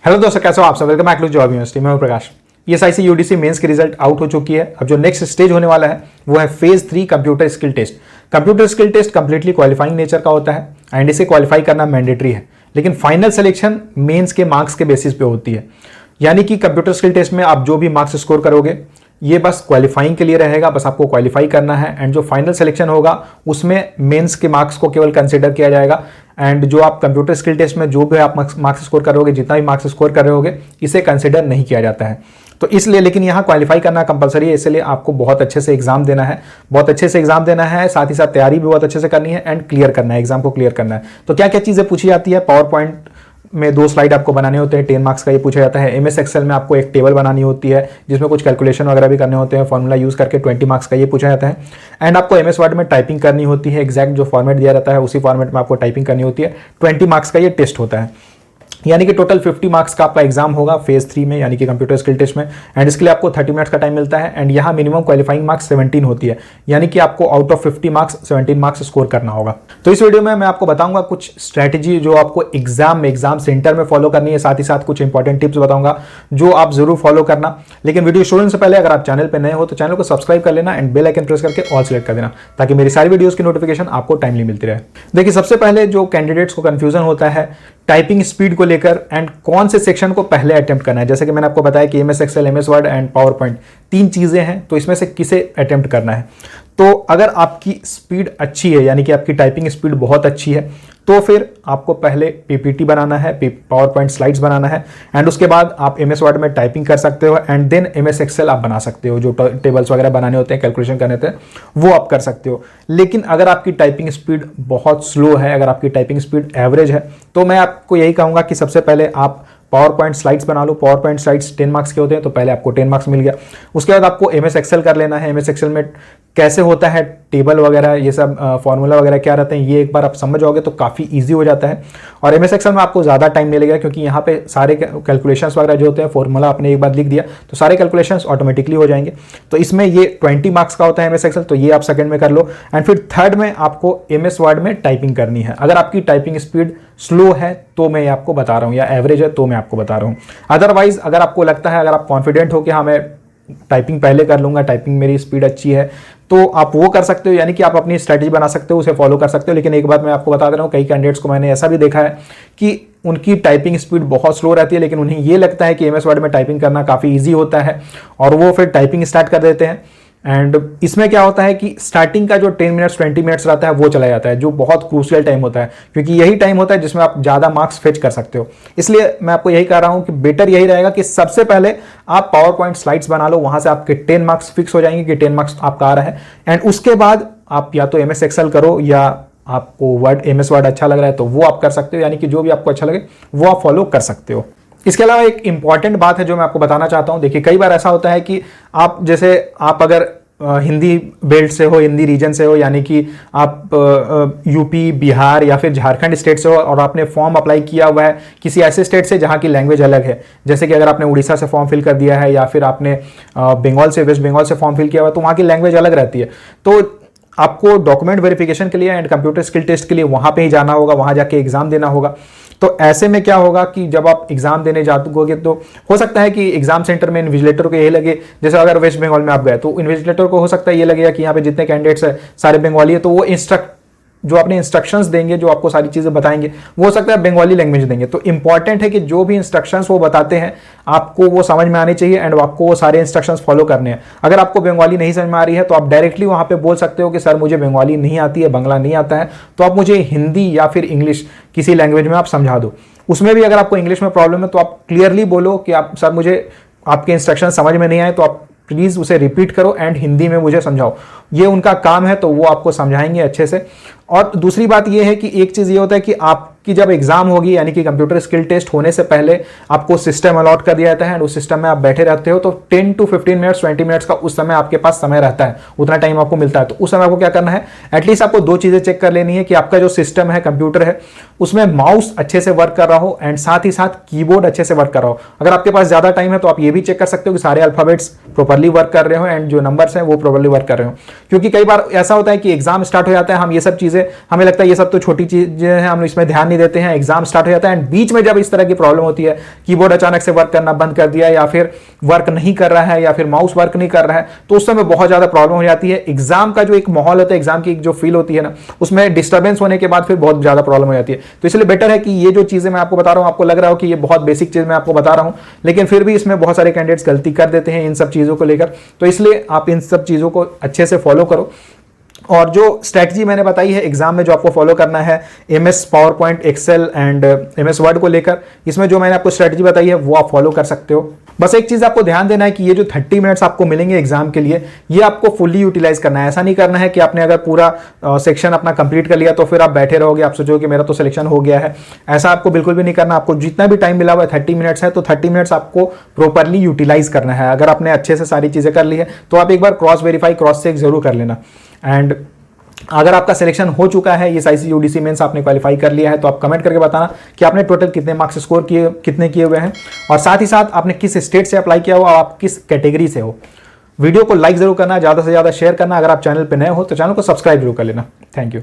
Hello दोस्तों, कैसे हो आप सब। Welcome back to job university. मैं हूं प्रकाश। पीएसआईसी यूडीसी मेंस की रिजल्ट आउट हो चुकी है। अब जो नेक्स्ट स्टेज होने वाला है वो है phase 3 computer skill test. Computer skill test completely qualifying nature का होता है एंड इसे क्वालिफाई करना मैंडेटरी है, लेकिन फाइनल सिलेक्शन मेंस के मार्क्स के बेसिस पे होती है। यानी कि कंप्यूटर स्किल टेस्ट में आप जो भी मार्क्स स्कोर करोगे ये बस क्वालिफाइंग के लिए रहेगा, बस आपको क्वालिफाई करना है एंड जो फाइनल सिलेक्शन होगा उसमें मेंस के मार्क्स को केवल कंसीडर किया जाएगा। एंड जो आप कंप्यूटर स्किल टेस्ट में जो भी आप मार्क्स स्कोर करोगे, जितना भी मार्क्स स्कोर कर रहे होगे, इसे कंसीडर नहीं किया जाता है। तो इसलिए, लेकिन यहाँ क्वालिफाई करना कंपलसरी है, इसलिए आपको बहुत अच्छे से एग्जाम देना है, बहुत अच्छे से एग्जाम देना है, साथ ही साथ तैयारी भी बहुत अच्छे से करनी है एंड क्लियर करना है, एग्जाम को क्लियर करना है। तो क्या क्या चीजें पूछी जाती है। पावर पॉइंट में 2 स्लाइड आपको बनाने होते हैं, 10 मार्क्स का ये पूछा जाता है। एमएस एक्सेल में आपको एक टेबल बनानी होती है जिसमें कुछ कैलकुलेशन वगैरह भी करने होते हैं, फॉर्मूला यूज करके 20 मार्क्स का ये पूछा जाता है। एंड आपको एमएस वर्ड में टाइपिंग करनी होती है, एग्जैक्ट जो फॉर्मेट दिया रहता है उसी फॉर्मेट में आपको टाइपिंग करनी होती है। 20 मार्क्स का ये टेस्ट होता है, यानी कि टोटल 50 मार्क्स का आपका एग्जाम होगा फेज 3 में, यानी कि कंप्यूटर स्किल टेस्ट में। एंड इसके लिए आपको 30 मिनट्स का टाइम मिलता है एंड यहाँ मिनिमम क्वालिफाइंग मार्क्स 17 होती है, यानी कि आपको out of 50 marks 17 marks score करना होगा। तो इस वीडियो में मैं आपको बताऊंगा कुछ स्ट्रैटेजी जो आपको एग्जाम सेंटर में फॉलो करनी है, साथ ही साथ कुछ इंपॉर्टेंट टिप्स बताऊंगा जो आप जरूर फॉलो करना। लेकिन वीडियो शुरू से पहले अगर आप चैनल पर नए हो तो चैनल को सब्सक्राइब कर लेना एंड बेल आइकन प्रेस करके ऑल सेलेक्ट कर देना, ताकि मेरी सारी वीडियोस की नोटिफिकेशन आपको टाइमली मिलती रहे। देखिए, सबसे पहले जो कैंडिडेट्स को कंफ्यूजन होता है टाइपिंग स्पीड को लेकर एंड कौन से सेक्शन को पहले अटेम्प्ट करना है। जैसे कि मैंने आपको बताया कि MS Excel, MS Word and PowerPoint 3 चीजें हैं, तो इसमें से किसे अटेम्प्ट करना है। तो अगर आपकी स्पीड अच्छी है, यानी कि आपकी टाइपिंग स्पीड बहुत अच्छी है, तो फिर आपको पहले पीपीटी बनाना है, पावर पॉइंट स्लाइड्स बनाना है एंड उसके बाद आप एमएस वर्ड में टाइपिंग कर सकते हो एंड देन एमएस एक्सेल आप बना सकते हो। जो टेबल्स वगैरह बनाने होते हैं, कैलकुलेशन करने होते हैं, वो आप कर सकते हो। लेकिन अगर आपकी टाइपिंग स्पीड बहुत स्लो है, अगर आपकी टाइपिंग स्पीड एवरेज है, तो मैं आपको यही कहूँगा कि सबसे पहले आप पावर पॉइंट स्लाइड्स बना लो। पावर पॉइंट स्लाइड्स 10 मार्क्स के होते हैं, तो पहले आपको 10 मार्क्स मिल गया। उसके बाद आपको एमएस एक्सेल कर लेना है। एमएस एक्सेल में कैसे होता है टेबल वगैरह, ये सब फॉर्मूला वगैरह क्या रहते हैं, ये एक बार आप समझ जाओगे तो काफ़ी इजी हो जाता है। और एमएस एक्सेल में आपको ज़्यादा टाइम नहीं लगेगा, क्योंकि यहाँ पे सारे कैलकुलेशंस वगैरह जो होते हैं, फॉर्मूला आपने एक बार लिख दिया तो सारे कैलकुलेशंस ऑटोमेटिकली हो जाएंगे। तो इसमें ये 20 मार्क्स का होता है एमएस एक्सेल, तो ये आप सेकंड में कर लो। एंड फिर थर्ड में आपको एमएस वर्ड में टाइपिंग करनी है। अगर आपकी टाइपिंग स्पीड स्लो है तो मैं आपको बता रहा हूँ, या एवरेज है तो मैं आपको बता रहा हूँ। अदरवाइज अगर आपको लगता है, अगर आप कॉन्फिडेंट हो कि हाँ मैं टाइपिंग पहले कर लूंगा, टाइपिंग मेरी स्पीड अच्छी है, तो आप वो कर सकते हो, यानी कि आप अपनी स्ट्रैटेजी बना सकते हो, उसे फॉलो कर सकते हो। लेकिन एक बात मैं आपको बता दे रहा हूँ, कई कैंडिडेट्स को मैंने ऐसा भी देखा है कि उनकी टाइपिंग स्पीड बहुत स्लो रहती है, लेकिन उन्हें ये लगता है कि एमएस वर्ड में टाइपिंग करना काफ़ी ईजी होता है और वो फिर टाइपिंग स्टार्ट कर देते हैं। एंड इसमें क्या होता है कि स्टार्टिंग का जो 10 मिनट्स 20 मिनट्स रहता है वो चला जाता है, जो बहुत क्रूशियल टाइम होता है, क्योंकि यही टाइम होता है जिसमें आप ज़्यादा मार्क्स फेच कर सकते हो। इसलिए मैं आपको यही कह रहा हूं कि बेटर यही रहेगा कि सबसे पहले आप पावर पॉइंट स्लाइड्स बना लो, वहां से आपके 10 मार्क्स फिक्स हो जाएंगे कि 10 मार्क्स आपका आ रहा है। एंड उसके बाद आप या तो एमएस एक्सेल करो, या आपको वर्ड एमएस वर्ड अच्छा लग रहा है तो वो आप कर सकते हो, यानी कि जो भी आपको अच्छा लगे वो आप फॉलो कर सकते हो। इसके अलावा एक इंपॉर्टेंट बात है जो मैं आपको बताना चाहता हूं। देखिए, कई बार ऐसा होता है कि आप अगर हिंदी बेल्ट से हो, हिंदी रीजन से हो, यानी कि आप यूपी, बिहार या फिर झारखंड स्टेट से हो और आपने फॉर्म अप्लाई किया हुआ है किसी ऐसे स्टेट से जहां की लैंग्वेज अलग है, जैसे कि अगर आपने उड़ीसा से फॉर्म फिल कर दिया है या फिर आपने बंगाल से, वेस्ट बंगाल से फॉर्म फिल किया हुआ है, तो वहां की लैंग्वेज अलग रहती है। तो आपको डॉक्यूमेंट वेरिफिकेशन के लिए एंड कंप्यूटर स्किल टेस्ट के लिए वहां पे ही जाना होगा, वहां जाके एग्जाम देना होगा। तो ऐसे में क्या होगा कि जब आप एग्जाम देने जाओगे तो हो सकता है कि एग्जाम सेंटर में इन्विजिलेटर को यही लगे, जैसे अगर वेस्ट बंगाल में आप गए तो इन्विजिलेटर को हो सकता है ये लगेगा कि यहाँ पे जितने कैंडिडेट्स है सारे बंगाली है, तो वो जो अपने इंस्ट्रक्शंस देंगे, जो आपको सारी चीजें बताएंगे, वो हो सकता है बंगाली लैंग्वेज देंगे। तो इंपॉर्टेंट है कि जो भी इंस्ट्रक्शंस वो बताते हैं आपको वो समझ में आनी चाहिए एंड आपको वो सारे इंस्ट्रक्शंस फॉलो करने हैं। अगर आपको बंगाली नहीं समझ में आ रही है तो आप डायरेक्टली वहां पे बोल सकते हो कि सर मुझे बंगाली नहीं आती है, बांग्ला नहीं आता है, तो आप मुझे हिंदी या फिर इंग्लिश किसी लैंग्वेज में आप समझा दो। उसमें भी अगर आपको इंग्लिश में प्रॉब्लम है तो आप क्लियरली बोलो कि आप सर मुझे आपके इंस्ट्रक्शन समझ में नहीं आए, तो आप प्लीज उसे रिपीट करो एंड हिंदी में मुझे समझाओ। ये उनका काम है, तो वो आपको समझाएंगे अच्छे से। और दूसरी बात ये है कि एक चीज ये होता है कि आपकी जब एग्जाम होगी, यानी कि कंप्यूटर स्किल टेस्ट होने से पहले आपको सिस्टम अलॉट कर दिया जाता है एंड उस सिस्टम में आप बैठे रहते हो, तो 10 to 15 मिनट्स 20 मिनट्स का उस समय आपके पास समय रहता है, उतना टाइम आपको मिलता है। तो उस समय आपको क्या करना है, एटलीस्ट आपको 2 चीजें चेक कर लेनी है कि आपका जो सिस्टम है, कंप्यूटर है, उसमें माउस अच्छे से वर्क कर रहा हो एंड साथ ही साथ कीबोर्ड अच्छे से वर्क कर रहा हो। अगर आपके पास ज्यादा टाइम है तो आप ये भी चेक कर सकते हो कि सारे अल्फाबेट्स प्रॉपर्ली वर्क कर रहे हो एंड जो नंबर्स हैं वो प्रॉपर्ली वर्क कर रहे हो। क्योंकि कई बार ऐसा होता है कि एग्जाम स्टार्ट हो जाता है, हम ये सब चीजें, हमें लगता है ये सब तो छोटी चीजें हैं, हम इसमें ध्यान नहीं देते हैं, एग्जाम स्टार्ट हो जाता है एंड बीच में जब इस तरह की प्रॉब्लम होती है, कीबोर्ड अचानक से वर्क करना बंद कर दिया या फिर वर्क नहीं कर रहा है या फिर माउस वर्क नहीं कर रहा है, तो उस समय बहुत ज्यादा प्रॉब्लम हो जाती है। एग्जाम का जो एक माहौल होता है, एग्जाम की जो फील होती है ना, उसमें डिस्टर्बेंस होने के बाद फिर बहुत ज्यादा प्रॉब्लम हो जाती है। तो इसलिए बेटर है कि ये जो चीजें मैं आपको बता रहा हूं, आपको लग रहा हो कि ये बहुत बेसिक चीज मैं आपको बता रहा हूं, लेकिन फिर भी इसमें बहुत सारे कैंडिडेट्स गलती कर देते हैं इन सब चीजों को लेकर। तो इसलिए आप इन सब चीजों को अच्छे से फॉलो करो। और जो स्ट्रैटेजी मैंने बताई है एग्जाम में जो आपको फॉलो करना है MS PowerPoint, Excel and MS Word को लेकर, इसमें जो मैंने आपको स्ट्रैटेजी बताई है वो आप फॉलो कर सकते हो। बस एक चीज आपको ध्यान देना है कि ये जो 30 मिनट्स आपको मिलेंगे एग्जाम के लिए, ये आपको फुल्ली यूटिलाइज करना है। ऐसा नहीं करना है कि आपने अगर पूरा सेक्शन अपना कंप्लीट कर लिया तो फिर आप बैठे रहोगे, आप सोचोगे कि मेरा तो सिलेक्शन हो गया है। ऐसा आपको बिल्कुल भी नहीं करना। आपको जितना भी टाइम मिला हुआ है 30 मिनट्स है, तो 30 मिनट्स आपको प्रॉपरली यूटिलाइज करना है। अगर आपने अच्छे से सारी चीजें कर ली है तो आप एक बार क्रॉस वेरीफाई, क्रॉस चेक जरूर कर लेना। एंड अगर आपका सिलेक्शन हो चुका है, ESIC UDC मेंस आपने क्वालिफाई कर लिया है, तो आप कमेंट करके बताना कि आपने टोटल कितने मार्क्स स्कोर किए, कितने किए हुए हैं, और साथ ही साथ आपने किस स्टेट से अप्लाई किया हो और आप किस कैटेगरी से हो। वीडियो को लाइक जरूर करना, ज्यादा से ज्यादा शेयर करना। अगर आप चैनल पर नए हो तो चैनल को सब्सक्राइब जरूर कर लेना। Thank you.